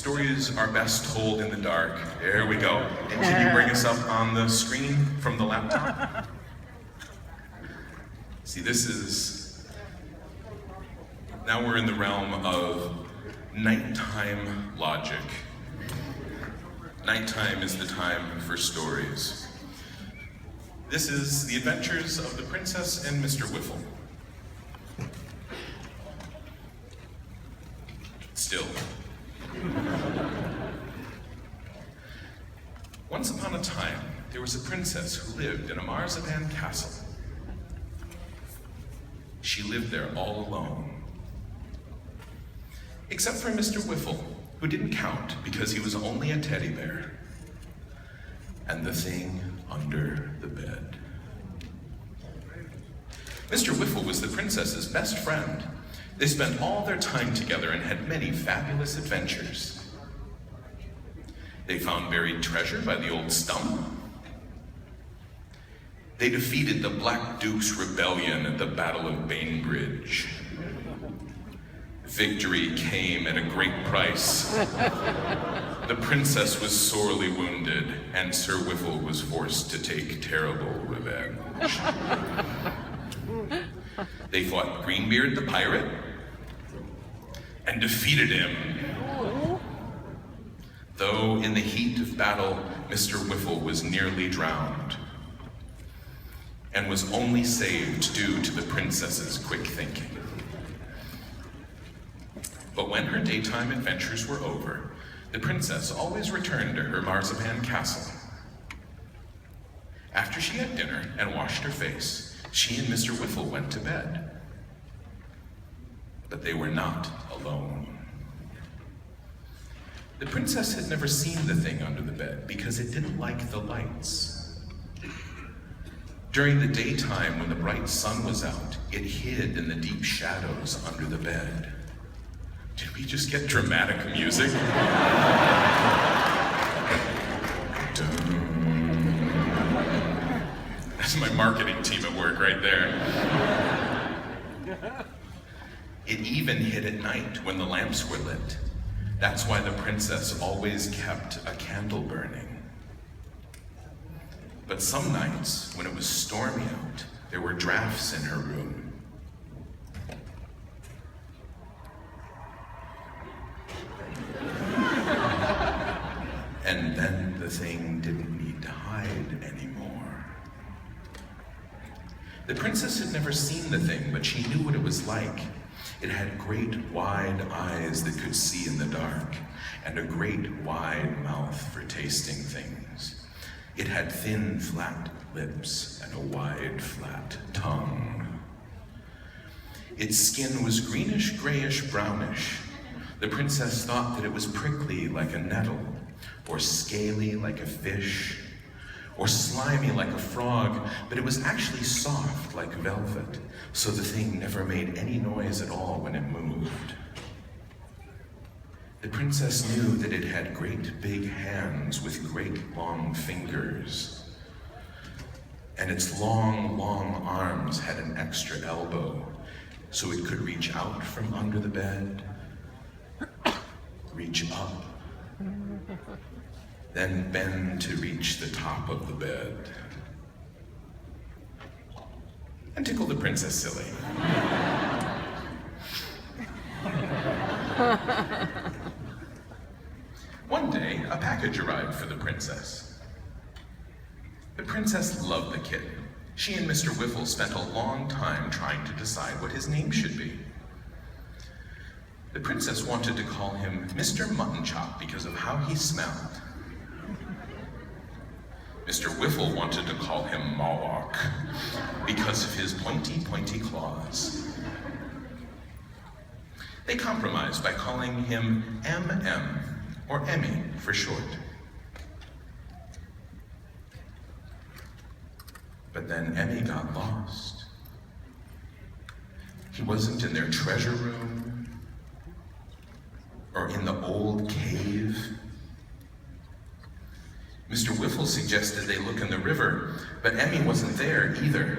Stories are best told in the dark. There we go. And can you bring us up on the screen from the laptop? See, this is, now we're in the realm of nighttime logic. Nighttime is the time for stories. This is The Adventures of the Princess and Mr. Whiffle. Still. Once upon a time, there was a princess who lived in a marzipan castle. She lived there all alone. Except for Mr. Whiffle, who didn't count because he was only a teddy bear. And the thing under the bed. Mr. Whiffle was the princess's best friend. They spent all their time together and had many fabulous adventures. They found buried treasure by the old stump. They defeated the Black Duke's rebellion at the Battle of Bainbridge. Victory came at a great price. The princess was sorely wounded, and Sir Whiffle was forced to take terrible revenge. They fought Greenbeard the pirate and defeated him. Though in the heat of battle, Mr. Whiffle was nearly drowned and was only saved due to the princess's quick thinking. But when her daytime adventures were over, the princess always returned to her marzipan castle. After she had dinner and washed her face, she and Mr. Whiffle went to bed. But they were not alone. The princess had never seen the thing under the bed because it didn't like the lights. During the daytime, when the bright sun was out, it hid in the deep shadows under the bed. Did we just get dramatic music? That's my marketing team at work right there. It even hid at night when the lamps were lit. That's why the princess always kept a candle burning. But some nights, when it was stormy out, there were drafts in her room. And then the thing didn't need to hide anymore. The princess had never seen the thing, but she knew what it was like. It had great wide eyes that could see in the dark, and a great wide mouth for tasting things. It had thin, flat lips and a wide, flat tongue. Its skin was greenish, grayish, brownish. The princess thought that it was prickly like a nettle, or scaly like a fish, or slimy like a frog, but it was actually soft like velvet, so the thing never made any noise at all when it moved. The princess knew that it had great big hands with great long fingers, and its long, long arms had an extra elbow, so it could reach out from under the bed, reach up, then bend to reach the top of the bed, and tickle the princess silly. One day, a package arrived for the princess. The princess loved the kitten. She and Mr. Whiffle spent a long time trying to decide what his name should be. The princess wanted to call him Mr. Mutton Chop because of how he smelled. Mr. Whiffle wanted to call him Mawok because of his pointy, pointy claws. They compromised by calling him M.M., or Emmy for short. But then Emmy got lost. He wasn't in their treasure room, or in the old cave. Mr. Whiffle suggested they look in the river, but Emmy wasn't there either.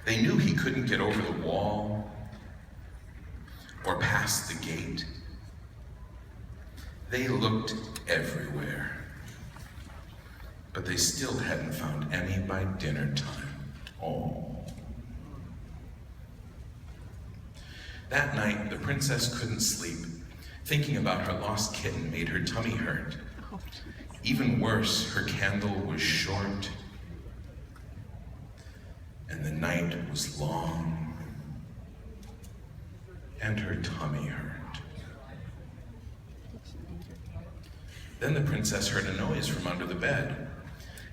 They knew he couldn't get over the wall or past the gate. They looked everywhere, but they still hadn't found Emmy by dinner time. Oh. That night, the princess couldn't sleep. Thinking about her lost kitten made her tummy hurt. Even worse, her candle was short, and the night was long, and her tummy hurt. Then the princess heard a noise from under the bed.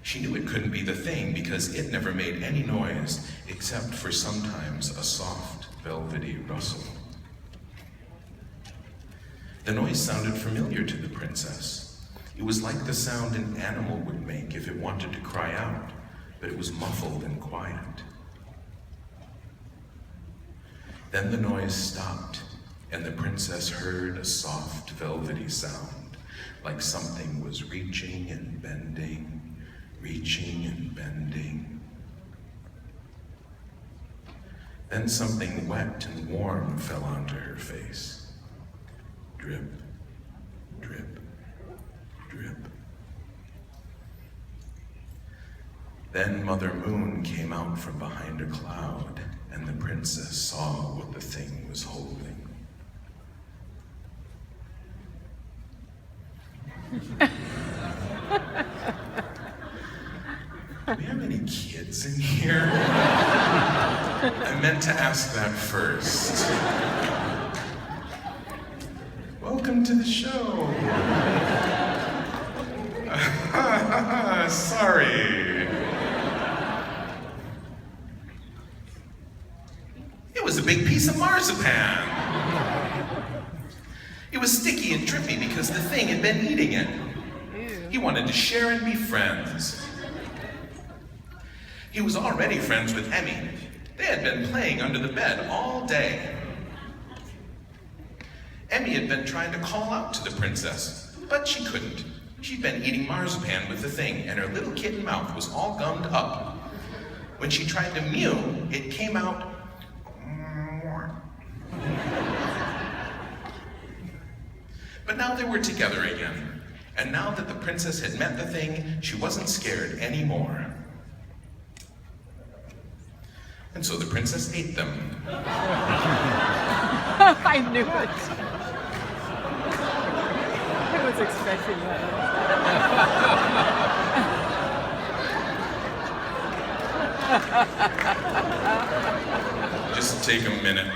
She knew it couldn't be the thing because it never made any noise except for sometimes a soft, velvety rustle. The noise sounded familiar to the princess. It was like the sound an animal would make if it wanted to cry out, but it was muffled and quiet. Then the noise stopped, and the princess heard a soft, velvety sound, like something was reaching and bending, reaching and bending. Then something wet and warm fell onto her face. Drip, drip, drip. Then Mother Moon came out from behind a cloud, and the princess saw what the thing was holding. Do we have any kids in here? I meant to ask that first. Welcome to the show. Sorry. It was a big piece of marzipan. It was sticky and drippy because the thing had been eating it. He wanted to share and be friends. He was already friends with Emmy. They had been playing under the bed all day. Emmy had been trying to call out to the princess, but she couldn't. She'd been eating marzipan with the thing, and her little kitten mouth was all gummed up. When she tried to mew, it came out. But now they were together again, and now that the princess had met the thing, she wasn't scared anymore. And so the princess ate them. I knew it. I was expecting that. Just take a minute.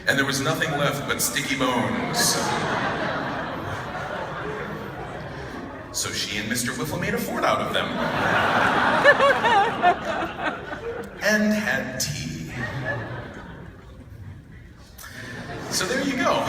And there was nothing left but sticky bones. So she and Mr. Whiffle made a fort out of them. And had tea. So there you go.